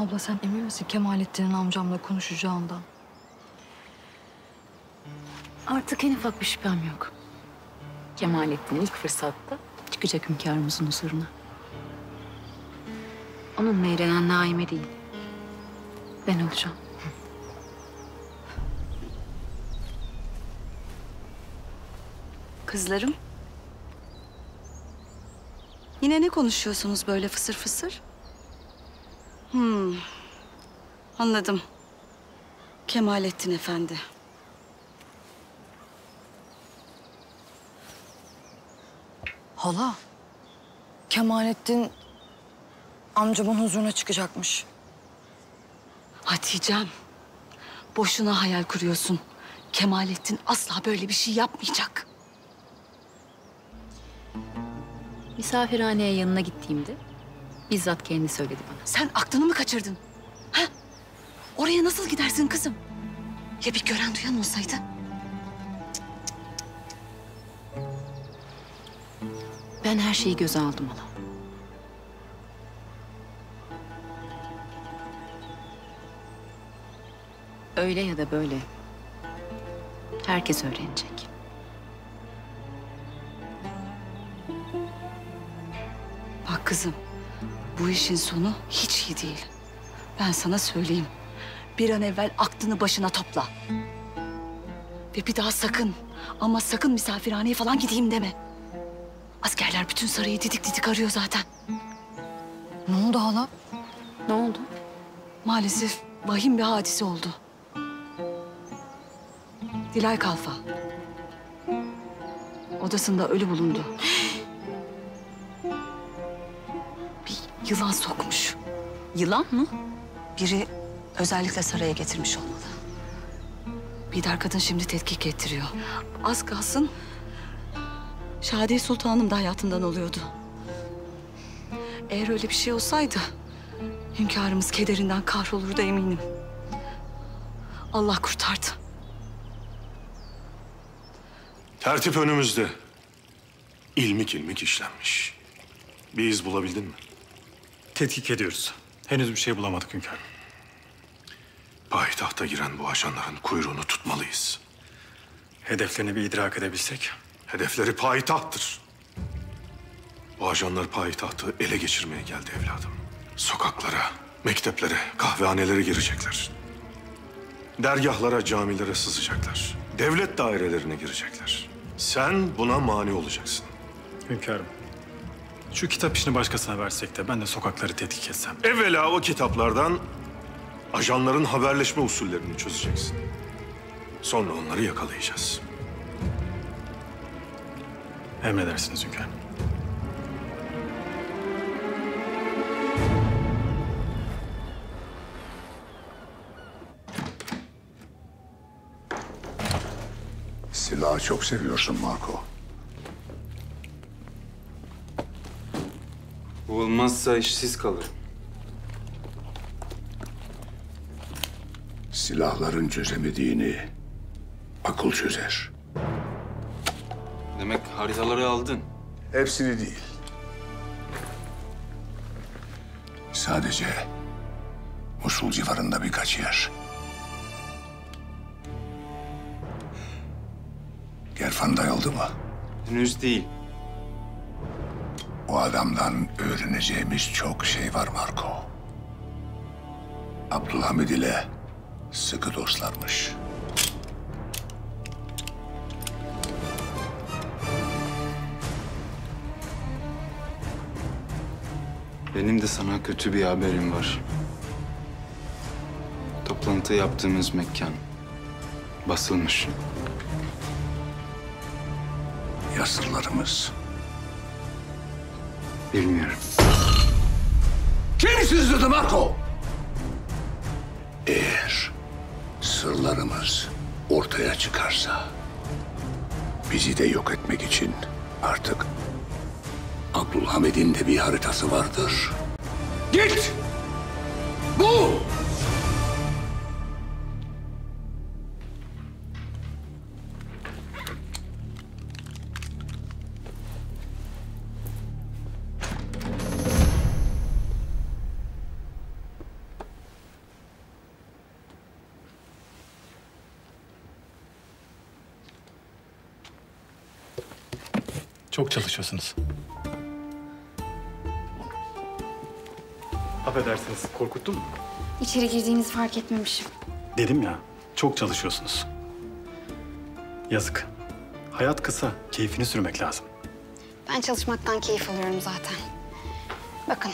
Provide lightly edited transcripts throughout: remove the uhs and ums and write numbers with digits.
Abla sen emin misin Kemalettin'in amcamla konuşacağından? Artık en ufak bir şüphem yok. Kemalettin ilk fırsatta çıkacak hünkârımızın huzuruna. Onunla eğlenen Naime değil. Ben olacağım. Kızlarım. Yine ne konuşuyorsunuz böyle fısır fısır? Anladım. Kemalettin Efendi. Hala, Kemalettin amcamın huzuruna çıkacakmış. Hatice'm, boşuna hayal kuruyorsun. Kemalettin asla böyle bir şey yapmayacak. Misafirhaneye yanına gittiğimde bizzat kendi söyledi bana. Sen aklını mı kaçırdın? Ha? Oraya nasıl gidersin kızım? Ya bir gören duyan olsaydı? Ben her şeyi göze aldım hala. Öyle ya da böyle herkes öğrenecek. Bak kızım, bu işin sonu hiç iyi değil. Ben sana söyleyeyim. Bir an evvel aklını başına topla. Ve bir daha sakın, ama sakın misafirhaneye falan gideyim deme. Askerler bütün sarayı didik didik arıyor zaten. Ne oldu hala? Ne oldu? Maalesef vahim bir hadise oldu. Dilay Kalfa. Odasında ölü bulundu. Bir yılan sokmuş. Yılan mı? Biri özellikle saraya getirmiş olmalı. Bidar kadın şimdi tetkik ettiriyor. Az kalsın Şadiye Sultanım da hayatından oluyordu. Eğer öyle bir şey olsaydı hünkârımız kederinden kahrolurdu eminim. Allah kurtardı. Tertip önümüzde. İlmik ilmik işlenmiş. Bir iz bulabildin mi? Tetkik ediyoruz. Henüz bir şey bulamadık hünkârım. Payitahta giren bu ajanların kuyruğunu tutmalıyız. Hedeflerini bir idrak edebilsek. Hedefleri payitahttır. Bu ajanlar payitahtı ele geçirmeye geldi evladım. Sokaklara, mekteplere, kahvehanelere girecekler. Dergahlara, camilere sızacaklar. Devlet dairelerine girecekler. Sen buna mani olacaksın. Hünkârım, şu kitap işini başkasına versek de ben de sokakları tetkik etsem. Evvela o kitaplardan ajanların haberleşme usullerini çözeceksin. Sonra onları yakalayacağız. Emredersiniz hünkârım. Silahı çok seviyorsun Marco. Bu olmazsa işsiz kalırım. Silahların çözemediğini akıl çözer. Demek haritaları aldın. Hepsini değil. Sadece Musul civarında birkaç yer. Gerfan dayıldı mı? Henüz değil. O adamdan öğreneceğimiz çok şey var Marco. Abdülhamid ile sıkı dostlarmış. Benim de sana kötü bir haberim var. Toplantı yaptığımız mekan basılmış. Ya sırlarımız? Bilmiyorum. Kim sızladı Marco? Eğer sırlarımız ortaya çıkarsa bizi de yok etmek için artık Abdülhamid'in de bir haritası vardır. Git! Bul! Çok çalışıyorsunuz. Affedersiniz, korkuttum mu? İçeri girdiğinizi fark etmemişim. Dedim ya, çok çalışıyorsunuz. Yazık. Hayat kısa, keyfini sürmek lazım. Ben çalışmaktan keyif alıyorum zaten. Bakın,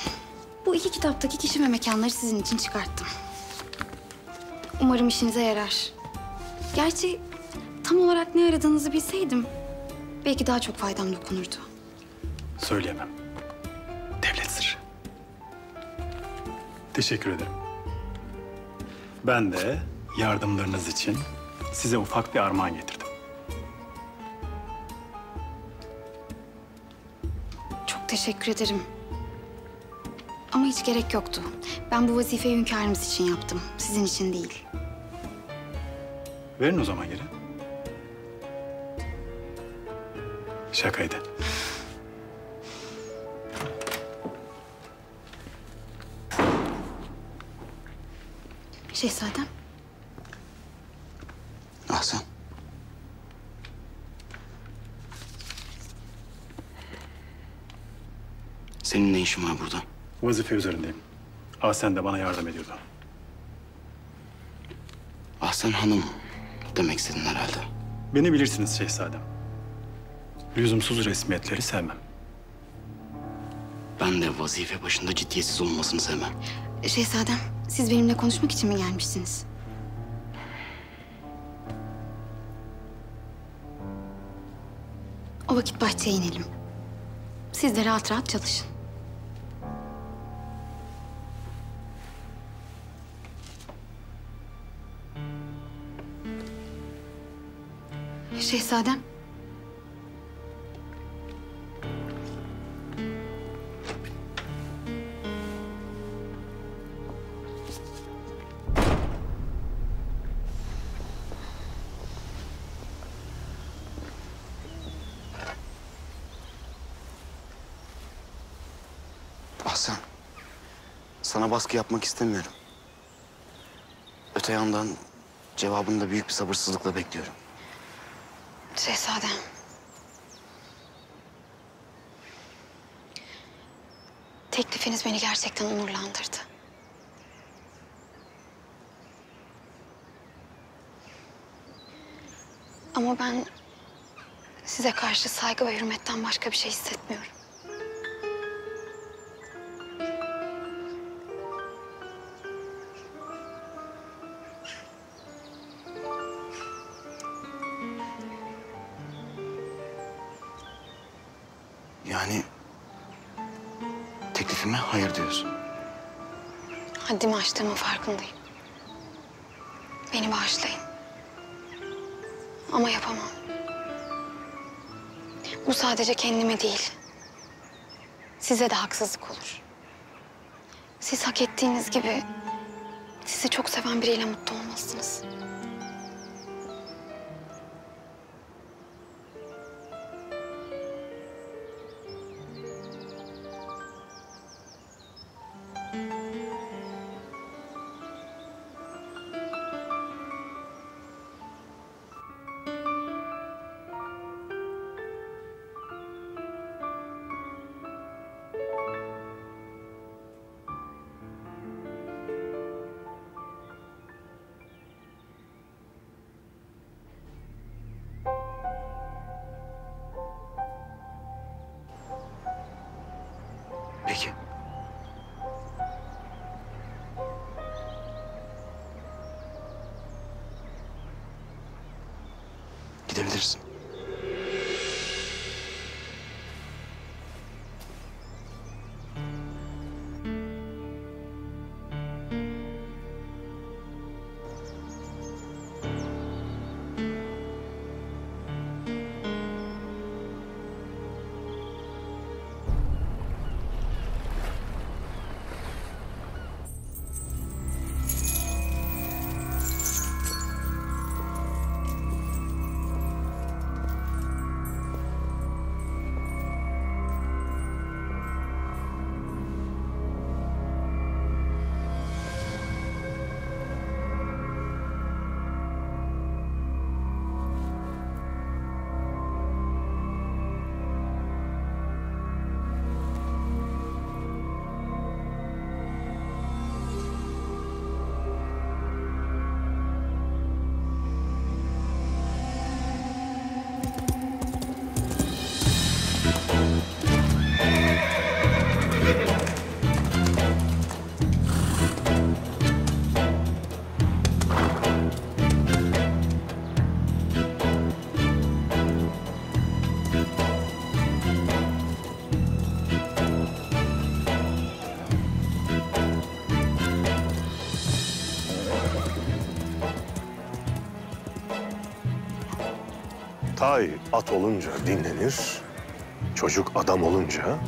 bu 2 kitaptaki kişi ve mekanları sizin için çıkarttım. Umarım işinize yarar. Gerçi tam olarak ne aradığınızı bilseydim belki daha çok faydam dokunurdu. Söyleyemem. Devlet sırrı. Teşekkür ederim. Ben de yardımlarınız için size ufak bir armağan getirdim. Çok teşekkür ederim. Ama hiç gerek yoktu. Ben bu vazifeyi hünkârımız için yaptım. Sizin için değil. Verin o zaman geri. Şakaydı. Şehzadem. Ahsen. Senin ne işin var burada? Vazife üzerindeyim. Ahsen de bana yardım ediyordu. Ahsen Hanım demek istedin herhalde. Beni bilirsiniz şehzadem. Lüzumsuz resmiyetleri sevmem. Ben de vazife başında ciddiyetsiz olmasını sevmem. Şehzadem, siz benimle konuşmak için mi gelmişsiniz? O vakit bahçeye inelim. Siz de rahat rahat çalışın. Şehzadem. Ahsen. Sana baskı yapmak istemiyorum. Öte yandan cevabını da büyük bir sabırsızlıkla bekliyorum. Şehzadem. Teklifiniz beni gerçekten onurlandırdı. Ama ben size karşı saygı ve hürmetten başka bir şey hissetmiyorum. Yani teklifime hayır diyorsun. Haddimi aştığımın farkındayım. Beni bağışlayın. Ama yapamam. Bu sadece kendime değil. Size de haksızlık olur. Siz hak ettiğiniz gibi sizi çok seven biriyle mutlu olmazsınız. Tay at olunca dinlenir, çocuk adam olunca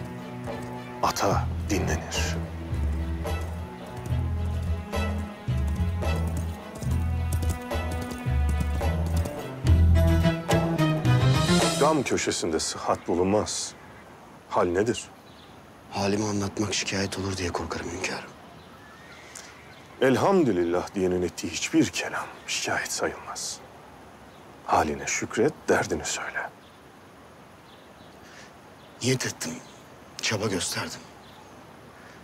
ata dinlenir. Gam köşesinde sıhhat bulunmaz. Hal nedir? Halimi anlatmak şikayet olur diye korkarım hünkârım. Elhamdülillah diyenin ettiği hiçbir kelam şikayet sayılmaz. Haline şükret, derdini söyle. Niyet ettim, çaba gösterdim.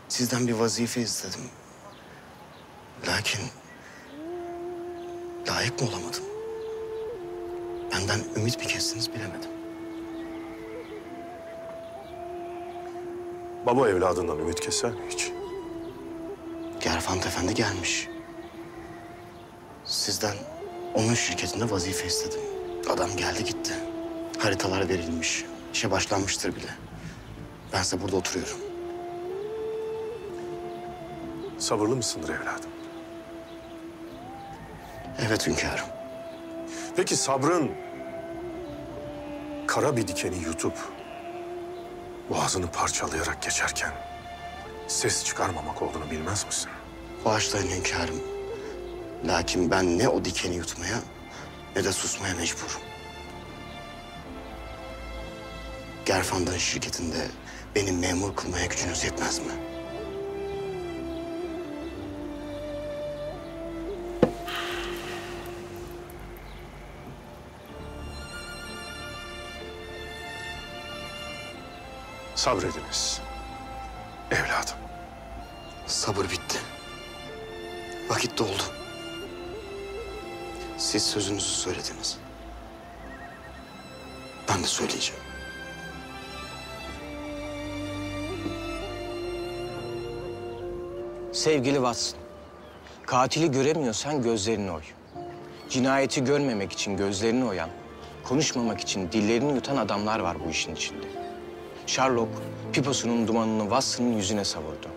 Sizden bir vazife istedim. Lakin layık mı olamadım? Benden ümit mi kestiniz bilemedim. Baba evladından ümit keser mi hiç? Gerfant Efendi gelmiş. Sizden onun şirketinde vazife istedim. Adam geldi gitti. Haritalar verilmiş. İşe başlanmıştır bile. Bense burada oturuyorum. Sabırlı mısındır evladım? Evet hünkârım. Peki sabrın kara bir dikeni yutup boğazını parçalayarak geçerken ses çıkarmamak olduğunu bilmez misin? Bağışlayın hünkârım. Lakin ben ne o dikeni yutmaya ne de susmaya mecburum. Gerfand'ın şirketinde beni memur kılmaya gücünüz yetmez mi? Sabrediniz evladım. Sabır bitti. Vakit doldu. Siz sözünüzü söylediniz. Ben de söyleyeceğim. Sevgili Watson, katili göremiyorsan gözlerini oy. Cinayeti görmemek için gözlerini oyan, konuşmamak için dillerini yutan adamlar var bu işin içinde. Sherlock, piposunun dumanını Watson'ın yüzüne savurdu.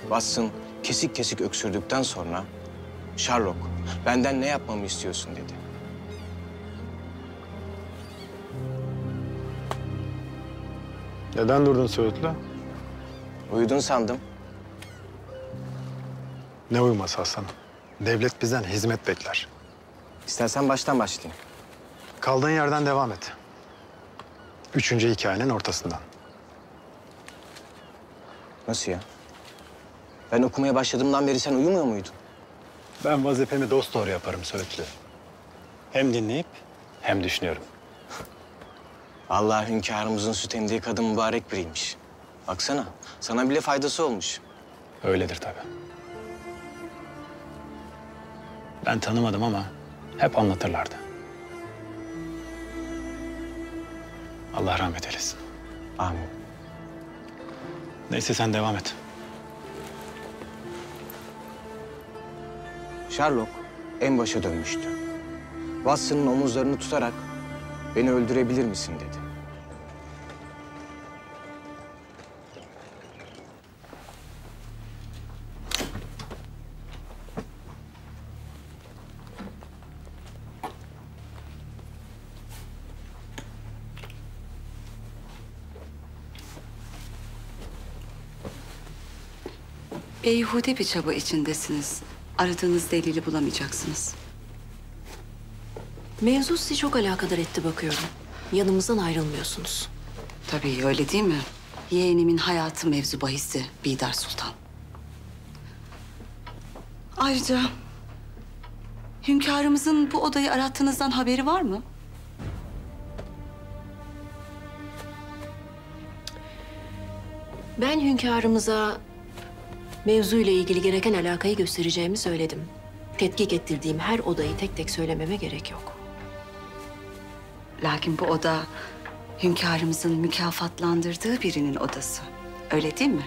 Watson kesik kesik öksürdükten sonra, Sherlock, benden ne yapmamı istiyorsun dedi. Neden durdun Söğütlü? Uyudun sandım. Ne uyuması Hasan? Devlet bizden hizmet bekler. İstersen baştan başlayayım. Kaldığın yerden devam et. 3. hikayenin ortasından. Nasıl ya? Ben okumaya başladığımdan beri sen uyumuyor muydun? Ben vazifemi dosdoğru yaparım Söğütlü. Hem dinleyip hem düşünüyorum. Allah hünkârımızın süt emdiği kadın mübarek biriymiş. Baksana, sana bile faydası olmuş. Öyledir tabii. Ben tanımadım ama hep anlatırlardı. Allah rahmet eylesin. Amin. Neyse sen devam et. Sherlock en başa dönmüştü. Watson'ın omuzlarını tutarak beni öldürebilir misin dedi. Beyhude bir çaba içindesiniz. Aradığınız delili bulamayacaksınız. Mevzu sizi çok alakadar etti bakıyorum. Yanımızdan ayrılmıyorsunuz. Tabii öyle değil mi? Yeğenimin hayatı mevzu bahisi Bidar Sultan. Ayrıca hünkârımızın bu odayı arattığınızdan haberi var mı? Ben hünkârımıza mevzuyla ilgili gereken alakayı göstereceğimi söyledim. Tetkik ettirdiğim her odayı tek tek söylememe gerek yok. Lakin bu oda hünkârımızın mükafatlandırdığı birinin odası. Öyle değil mi?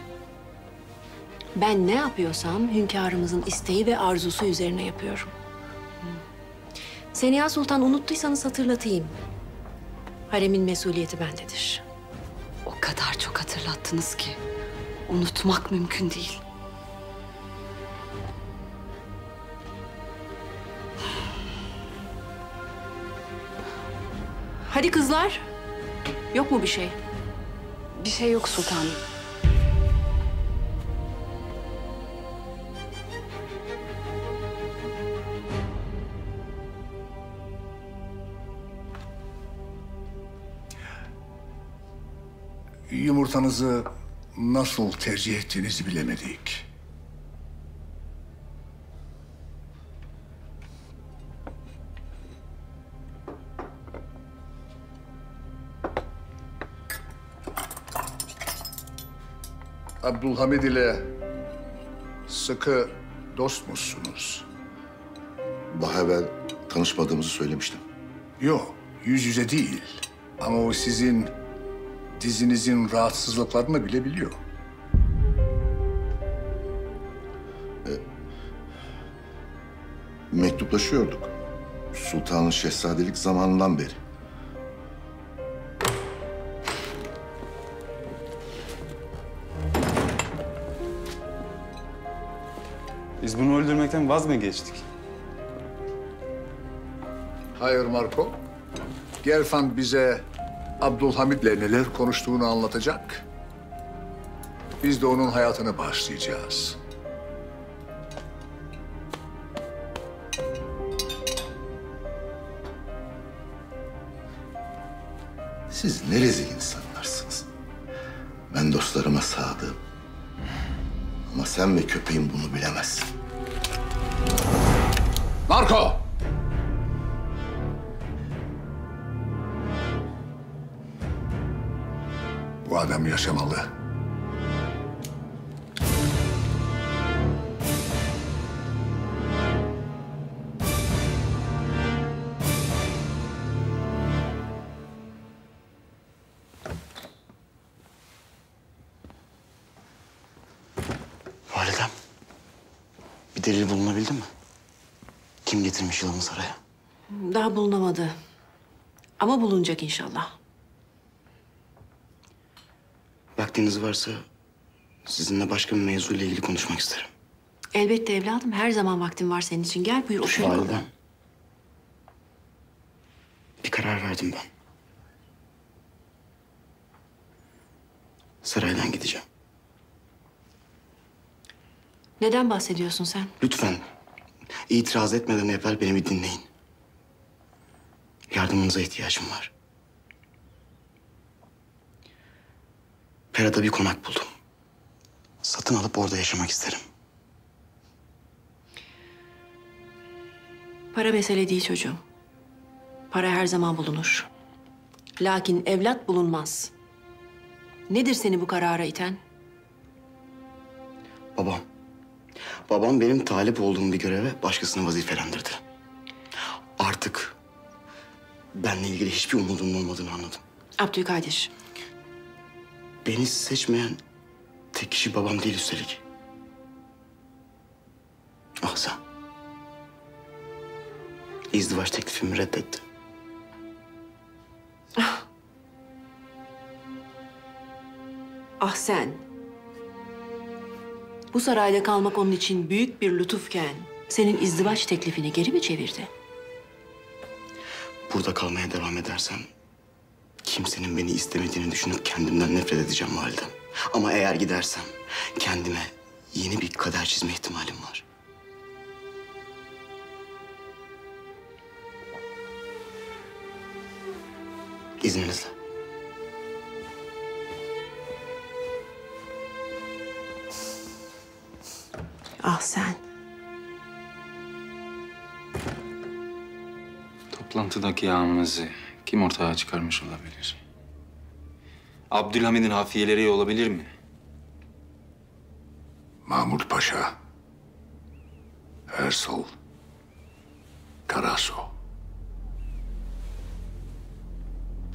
Ben ne yapıyorsam hünkârımızın isteği ve arzusu üzerine yapıyorum. Seniha Sultan unuttuysanız hatırlatayım. Haremin mesuliyeti bendedir. O kadar çok hatırlattınız ki unutmak mümkün değil. Hadi kızlar. Yok mu bir şey? Bir şey yok sultanım. Yumurtanızı nasıl tercih ettiğinizi bilemedik. Abdülhamid ile sıkı dost musunuz? Daha evvel tanışmadığımızı söylemiştim. Yok, yüz yüze değil. Ama o sizin dizinizin rahatsızlıklarını bile biliyor. Mektuplaşıyorduk. Sultanın şehzadelik zamanından beri. Biz bunu öldürmekten vaz mı geçtik? Hayır Marco. Gelfand bize Abdülhamid'le neler konuştuğunu anlatacak. Biz de onun hayatını bağışlayacağız. Siz ne rezil insanlarsınız. Ben dostlarıma sadığım. Ama sen ve köpeğin bunu bilemezsin. Marco! Bu adam yaşamalı. Validem, bir delil bulunabildi mi? Kim getirmiş yılanı saraya? Daha bulunamadı. Ama bulunacak inşallah. Vaktiniz varsa sizinle başka bir mevzuyla ilgili konuşmak isterim. Elbette evladım. Her zaman vaktim var senin için. Gel buyur otur. Validem, bir karar verdim ben. Saraydan gideceğim. Neden bahsediyorsun sen? Lütfen itiraz etmeden evvel beni bir dinleyin. Yardımınıza ihtiyacım var. Pera'da bir konak buldum. Satın alıp orada yaşamak isterim. Para mesele değil çocuğum. Para her zaman bulunur. Lakin evlat bulunmaz. Nedir seni bu karara iten? Babam. Babam benim talip olduğum bir göreve başkasını vazifelendirdi. Artık benimle ilgili hiçbir umudumun olmadığını anladım. Abdülkadir. Beni seçmeyen tek kişi babam değil üstelik. Ahsen. İzdivaç teklifimi reddetti. Ah sen. Bu sarayda kalmak onun için büyük bir lütufken senin izdivaç teklifini geri mi çevirdi? Burada kalmaya devam edersem kimsenin beni istemediğini düşünüp kendimden nefret edeceğim validem. Ama eğer gidersem kendime yeni bir kader çizme ihtimalim var. İzninizle. Ah sen. Toplantıdaki yağımızı kim ortaya çıkarmış olabilir? Abdülhamid'in hafiyeleri olabilir mi? Mahmut Paşa, Ersal, Karaso.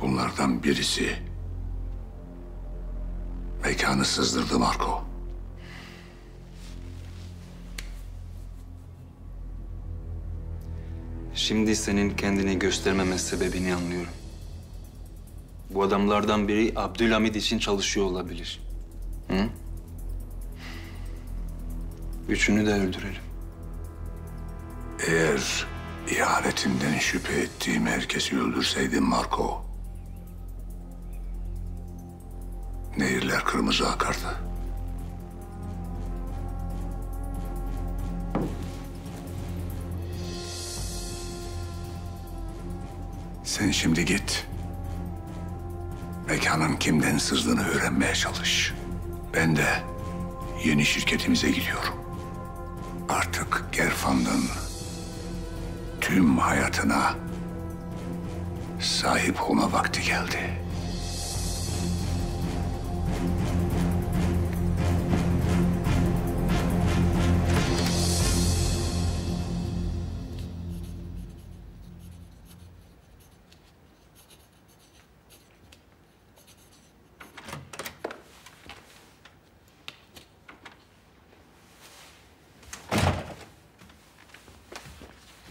Bunlardan birisi mekanı sızdırdı Marco. Şimdi senin kendini göstermeme sebebini anlıyorum. Bu adamlardan biri Abdülhamid için çalışıyor olabilir. Hı? Üçünü de öldürelim. Eğer ihanetinden şüphe ettiğim herkesi öldürseydim Marco, gözler kırmızı akardı. Sen şimdi git. Mekanın kimden sızdığını öğrenmeye çalış. Ben de yeni şirketimize gidiyorum. Artık Gerfand'ın tüm hayatına sahip olma vakti geldi.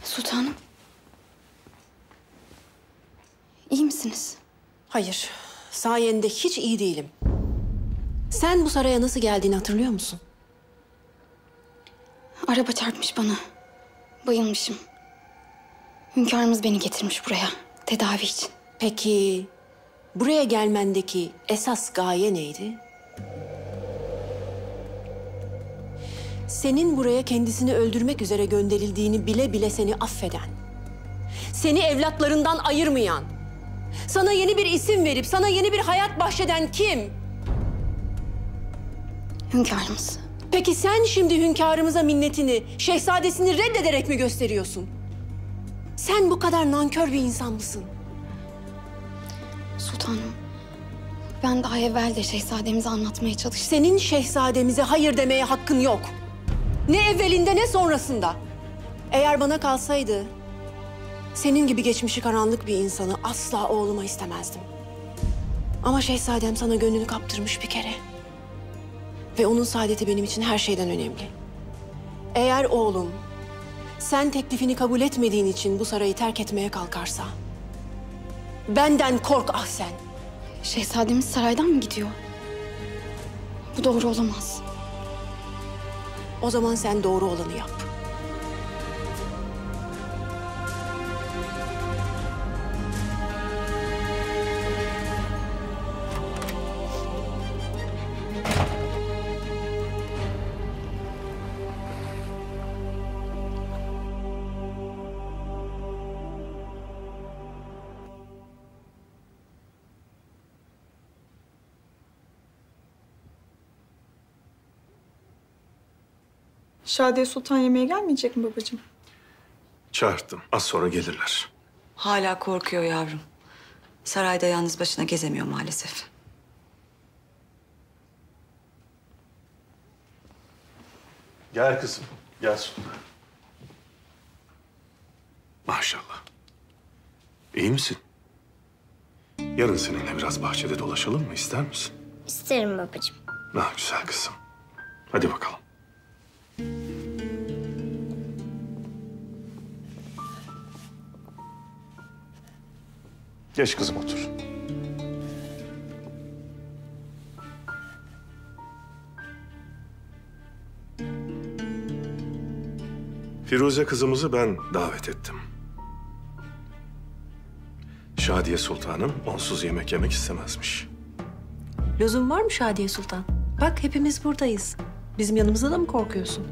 Sultanım. İyi misiniz? Hayır, sayende hiç iyi değilim. Sen bu saraya nasıl geldiğini hatırlıyor musun? Araba çarpmış bana. Bayılmışım. Hünkârımız beni getirmiş buraya tedavi için. Peki buraya gelmendeki esas gaye neydi? Senin buraya kendisini öldürmek üzere gönderildiğini bile bile seni affeden, seni evlatlarından ayırmayan, sana yeni bir isim verip sana yeni bir hayat bahşeden kim? Hünkârımız. Peki sen şimdi hünkârımıza minnetini, şehzadesini reddederek mi gösteriyorsun? Sen bu kadar nankör bir insan mısın? Sultanım, ben daha evvel de şehzademize anlatmaya çalıştım. Senin şehzademize hayır demeye hakkın yok. Ne evvelinde ne sonrasında. Eğer bana kalsaydı, senin gibi geçmişi karanlık bir insanı asla oğluma istemezdim. Ama şehzadem sana gönlünü kaptırmış bir kere. Ve onun saadeti benim için her şeyden önemli. Eğer oğlum, sen teklifini kabul etmediğin için bu sarayı terk etmeye kalkarsa, benden kork Ahsen. Şehzademiz saraydan mı gidiyor? Bu doğru olamaz. O zaman sen doğru olanı yap. Şadiye Sultan yemeğe gelmeyecek mi babacığım? Çağırttım. Az sonra gelirler. Hala korkuyor yavrum. Sarayda yalnız başına gezemiyor maalesef. Gel kızım. Gel Sultan. Maşallah. İyi misin? Yarın seninle biraz bahçede dolaşalım mı? İster misin? İsterim babacığım. Ah güzel kızım. Hadi bakalım. Geç kızım otur. Firuze kızımızı ben davet ettim. Şadiye Sultanım onsuz yemek yemek istemezmiş. Lüzum var mı Şadiye Sultan? Bak hepimiz buradayız. Bizim yanımızda da mı korkuyorsun?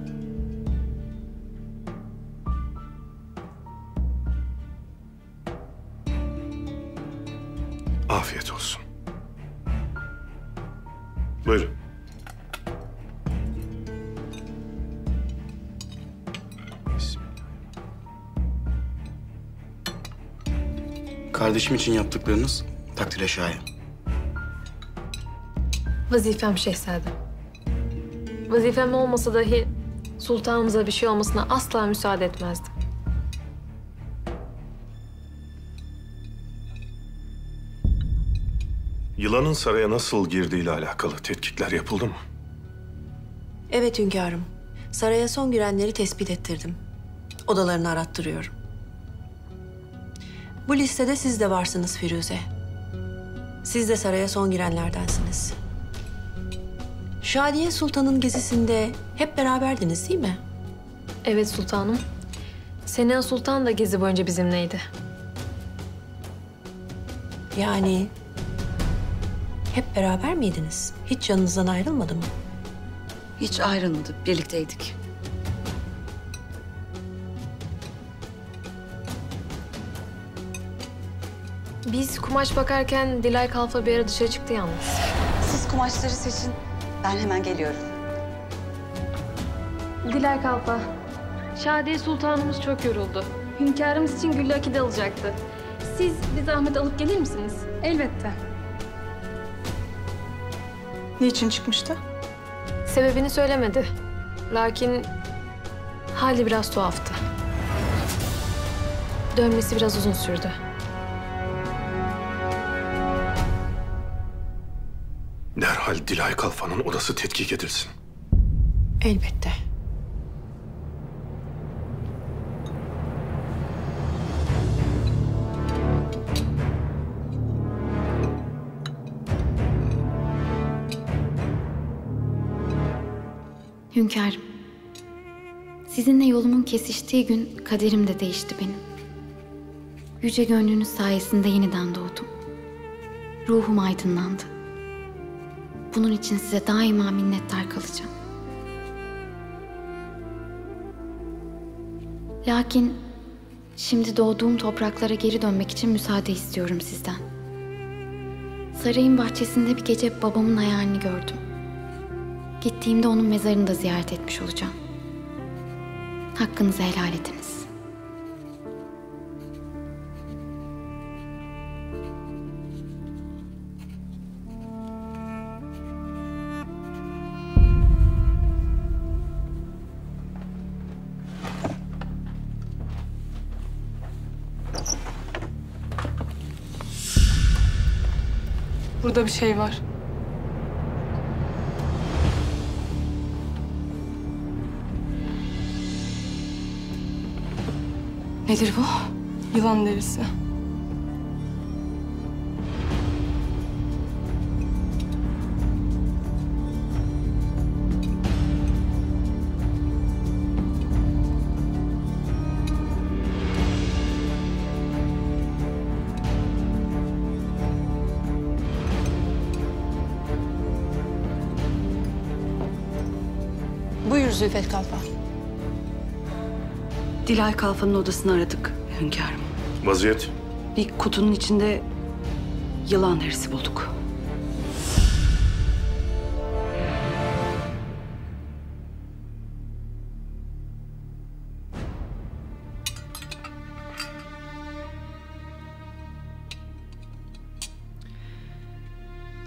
Afiyet olsun. Buyurun. Kardeşim için yaptıklarınız takdire şayan. Vazifem şehzadem. Vazifem olmasa dahi sultanımıza bir şey olmasına asla müsaade etmezdim. Yılanın saraya nasıl girdiğiyle alakalı tetkikler yapıldı mı? Evet hünkârım. Saraya son girenleri tespit ettirdim. Odalarını arattırıyorum. Bu listede siz de varsınız Firuze. Siz de saraya son girenlerdensiniz. Şadiye Sultan'ın gezisinde hep beraberdiniz değil mi? Evet sultanım. Sena Sultan da gezi boyunca bizimleydi. Yani Hep beraber miydiniz? Hiç canınızdan ayrılmadı mı? Hiç ayrılmadık, birlikteydik. Biz kumaş bakarken Dilay Kalfa bir ara dışarı çıktı yalnız. Siz kumaşları seçin, ben hemen geliyorum. Dilay Kalfa, Şadiye Sultanımız çok yoruldu. Hünkârımız için güllü akide alacaktı. Siz bir zahmet alıp gelir misiniz? Elbette. Niçin çıkmıştı? Sebebini söylemedi. Lakin hali biraz tuhaftı. Dönmesi biraz uzun sürdü. Derhal Dilay Kalfa'nın odası tetkik edilsin. Elbette. Hünkârım, sizinle yolumun kesiştiği gün kaderim de değişti benim. Yüce gönlünüz sayesinde yeniden doğdum. Ruhum aydınlandı. Bunun için size daima minnettar kalacağım. Lakin şimdi doğduğum topraklara geri dönmek için müsaade istiyorum sizden. Sarayın bahçesinde bir gece babamın hayalini gördüm. Gittiğimde onun mezarını da ziyaret etmiş olacağım. Hakkınızı helal ediniz. Burada bir şey var. Nedir bu? Yılan derisi. Buyur Zülfet Kalfa. Dilay Kalfa'nın odasını aradık hünkârım. Vaziyet? Bir kutunun içinde yılan derisi bulduk.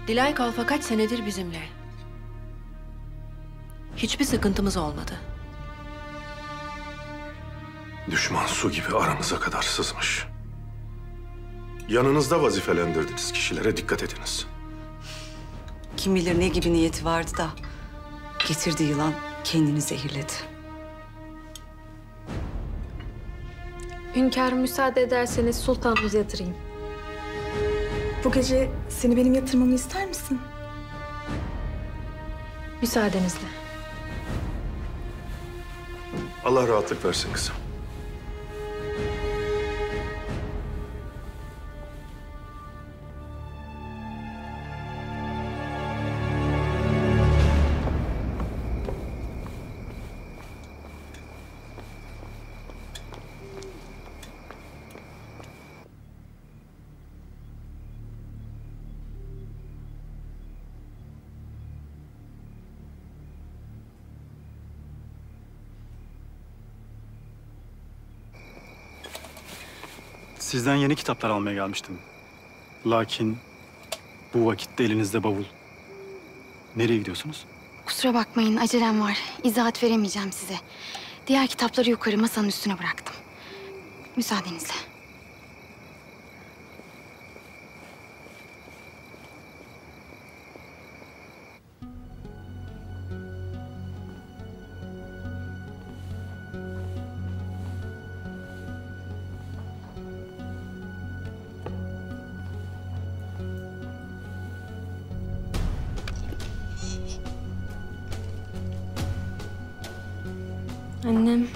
Dilay Kalfa kaç senedir bizimle. Hiçbir sıkıntımız olmadı. Düşman su gibi aranıza kadar sızmış. Yanınızda vazifelendirdiğiniz kişilere dikkat ediniz. Kim bilir ne gibi niyeti vardı da getirdiği yılan kendini zehirledi. Hünkârım müsaade ederseniz sultanımızı yatırayım. Bu gece seni benim yatırmamı ister misin? Müsaadenizle. Allah rahatlık versin kızım. Sizden yeni kitaplar almaya gelmiştim. Lakin bu vakitte elinizde bavul. Nereye gidiyorsunuz? Kusura bakmayın, acelem var. İzahat veremeyeceğim size. Diğer kitapları yukarı masanın üstüne bıraktım. Müsaadenizle. Annem,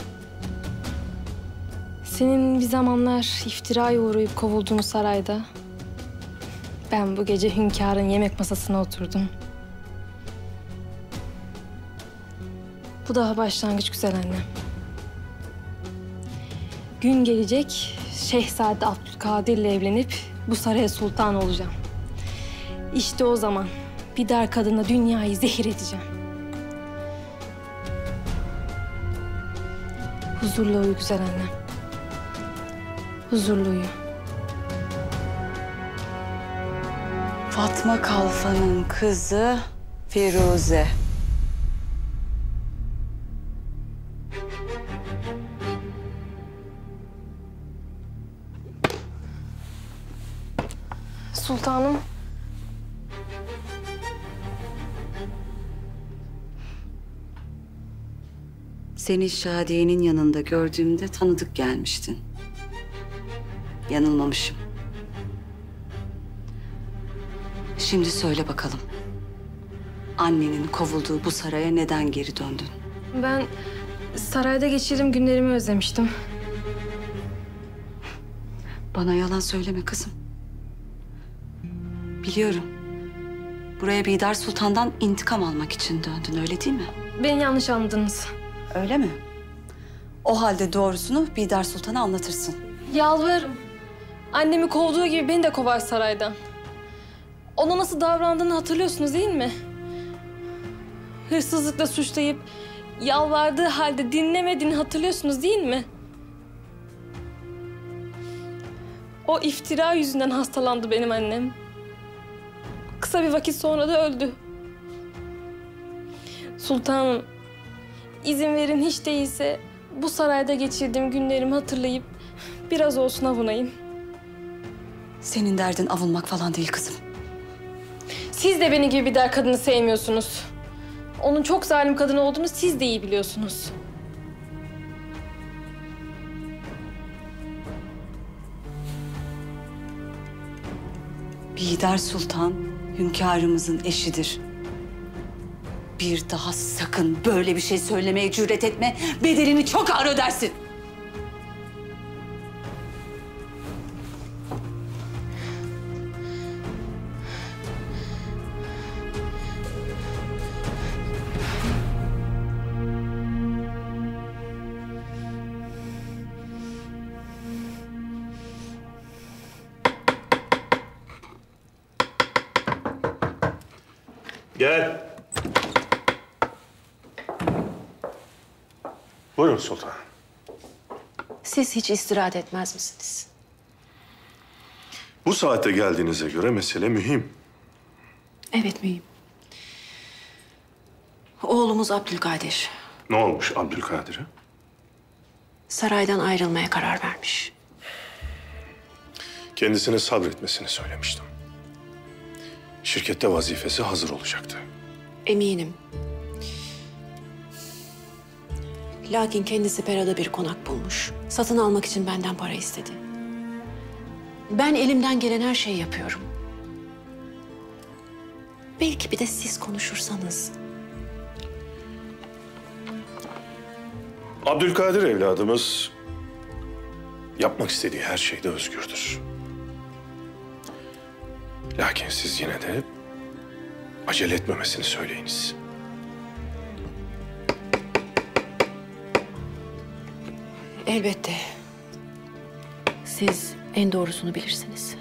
senin bir zamanlar iftiraya uğrayıp kovulduğun sarayda Ben bu gece hünkârın yemek masasına oturdum. Bu daha başlangıç güzel annem. Gün gelecek, Şehzade Abdülkadir'le evlenip bu saraya sultan olacağım. İşte o zaman bir dar kadına dünyayı zehir edeceğim. Huzurlu uyu güzel annem. Huzurlu uyu. Fatma Kalfa'nın kızı Firuze. Sultanım. Seni Şadiye'nin yanında gördüğümde tanıdık gelmiştin. Yanılmamışım. Şimdi söyle bakalım. Annenin kovulduğu bu saraya neden geri döndün? Ben sarayda geçirdiğim günlerimi özlemiştim. Bana yalan söyleme kızım. Biliyorum. Buraya Bidar Sultan'dan intikam almak için döndün, öyle değil mi? Beni yanlış anladınız. Öyle mi? O halde doğrusunu Bidar Sultan'a anlatırsın. Yalvarırım. Annemi kovduğu gibi beni de kovar saraydan. Ona nasıl davrandığını hatırlıyorsunuz değil mi? Hırsızlıkla suçlayıp yalvardığı halde dinlemediğini hatırlıyorsunuz değil mi? O iftira yüzünden hastalandı benim annem. Kısa bir vakit sonra da öldü. Sultanım, izin verin hiç değilse bu sarayda geçirdiğim günlerimi hatırlayıp biraz olsun avunayım. Senin derdin avunmak falan değil kızım. Siz de benim gibi bir der kadını sevmiyorsunuz. Onun çok zalim kadın olduğunu siz de iyi biliyorsunuz. Bidar Sultan hünkârımızın eşidir. Bir daha sakın böyle bir şey söylemeye cüret etme. Bedelini çok ağır ödersin. Gel. Buyurun sultanım. Siz hiç istirahat etmez misiniz? Bu saate geldiğinize göre mesele mühim. Evet mühim. Oğlumuz Abdülkadir Ne olmuş Abdülkadir'e? saraydan ayrılmaya karar vermiş. Kendisine sabretmesini söylemiştim. Şirkette vazifesi hazır olacaktı. Eminim. Lakin kendisi Pera'da bir konak bulmuş. Satın almak için benden para istedi. Ben elimden gelen her şeyi yapıyorum. Belki bir de siz konuşursanız. Abdülkadir evladımız yapmak istediği her şeyde özgürdür. Lakin siz yine de acele etmemesini söyleyiniz. Elbette. Siz en doğrusunu bilirsiniz.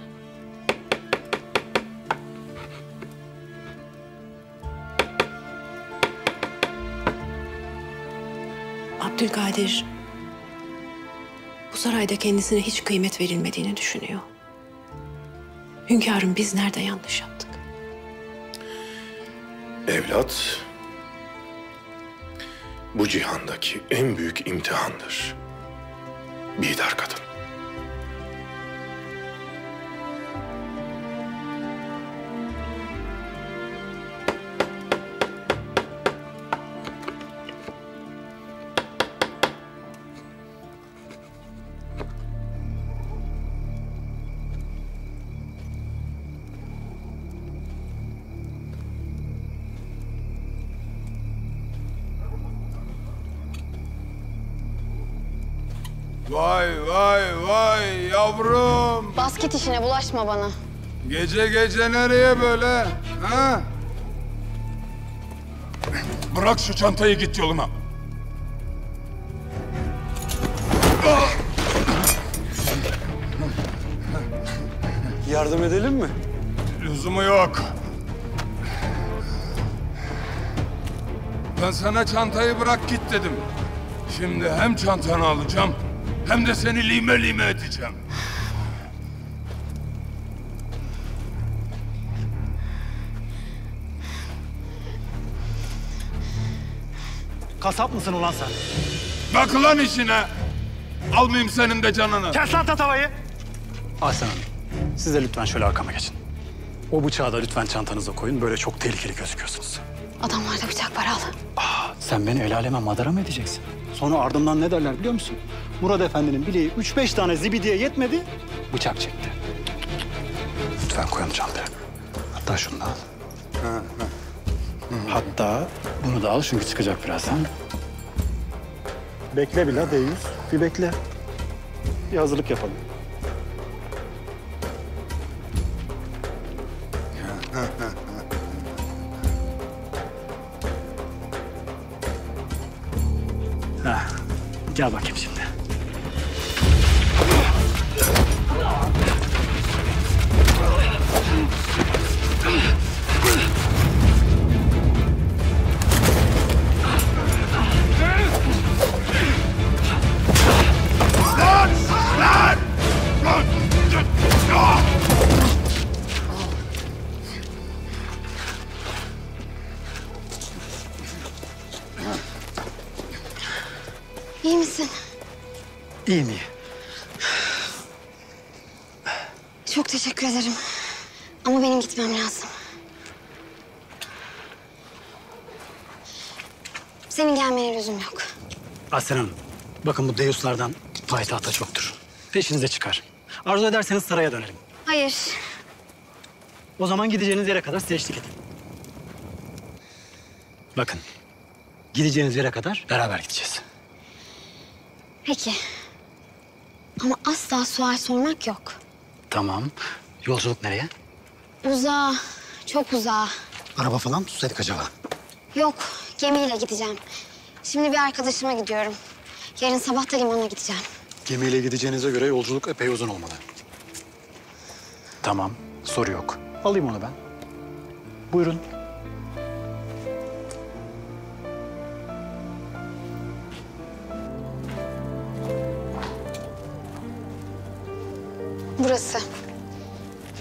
Abdülkadir bu sarayda kendisine hiç kıymet verilmediğini düşünüyor. Hünkârım biz nerede yanlış yaptık? Evlat, bu cihandaki en büyük imtihandır. Bidar kadın. Vay vay vay yavrum. Basket işine bulaşma bana. Gece gece nereye böyle? Ha? Bırak şu çantayı, git yoluna. Yardım edelim mi? Lüzumu yok. Ben sana çantayı bırak git dedim. Şimdi hem çantanı alacağım hem de seni lime lime edeceğim. Kasap mısın ulan sen? Bak lan işine. Almayayım senin de canını. Kes lan tatavayı! Aslan Hanım, siz de lütfen şöyle arkama geçin. O bıçağı da lütfen çantanıza koyun. Böyle çok tehlikeli gözüküyorsunuz. Adamlarda bıçak var al. Sen beni el aleme madara mı edeceksin? Sonra ardımdan ne derler biliyor musun? Murat Efendi'nin bileği 3-5 tane zibidiye yetmedi, bıçak çekti. Lütfen koyun çantaya. Hatta şunu da al. Hatta bunu da al çünkü çıkacak birazdan. Bekle bir la Deyyus. Bir bekle. Bir hazırlık yapalım. Heh, gel bakayım şimdi. İyi misin? İyiyim iyi. Çok teşekkür ederim. Ama benim gitmem lazım. Senin gelmene lüzum yok. Aslan Hanım, bakın bu Deyyuslardan payitahta çoktur. Peşinize çıkar. Arzu ederseniz saraya dönelim. Hayır. O zaman gideceğiniz yere kadar size eşlik edeyim. Bakın, gideceğiniz yere kadar beraber gideceğiz. Peki. Ama asla sual sormak yok. Tamam. Yolculuk nereye? Uzağa. Çok uzağa. Araba falan mı tutsaydık acaba? Yok. Gemiyle gideceğim. Şimdi bir arkadaşıma gidiyorum. Yarın sabah da limana gideceğim. Gemiyle gideceğinize göre yolculuk epey uzun olmalı. Tamam, soru yok. Alayım onu ben. Buyurun. Burası.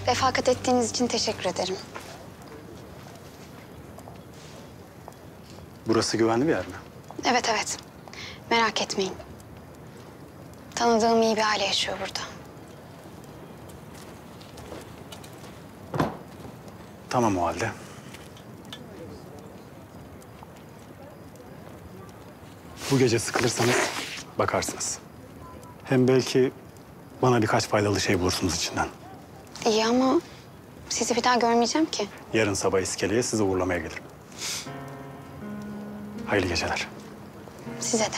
Refakat ettiğiniz için teşekkür ederim. Burası güvenli bir yer mi? Evet evet. Merak etmeyin. Tanıdığım iyi bir aile yaşıyor burada. Tamam o halde. Bu gece sıkılırsanız bakarsınız. Hem belki bana birkaç faydalı şey bulursunuz içinden. İyi ama sizi bir daha görmeyeceğim ki. Yarın sabah iskeleye sizi uğurlamaya gelirim. Hayırlı geceler. Size de.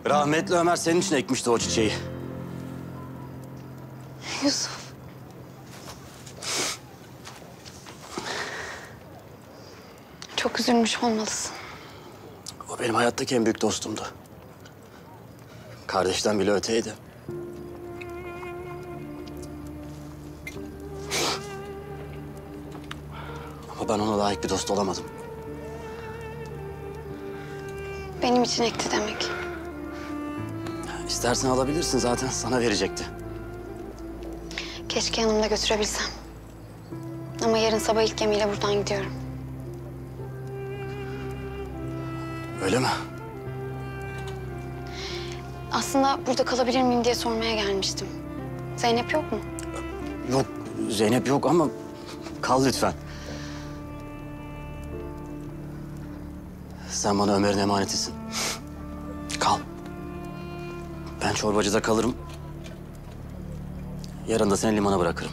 Rahmetli Ömer senin için ekmişti o çiçeği. Yusuf. Çok üzülmüş olmalısın. O benim hayattaki en büyük dostumdu. Kardeşten bile öteydi. Ama ben ona layık bir dost olamadım. Benim için ekti demek. İstersen alabilirsin, zaten sana verecekti. Keşke yanımda götürebilsem. Ama yarın sabah ilk gemiyle buradan gidiyorum. Öyle mi? Aslında burada kalabilir miyim diye sormaya gelmiştim. Zeynep yok mu? Yok, Zeynep yok ama kal lütfen. Sen bana Ömer'in emanetisin. Kal. Ben çorbacıda kalırım. Yarın da seni limana bırakırım.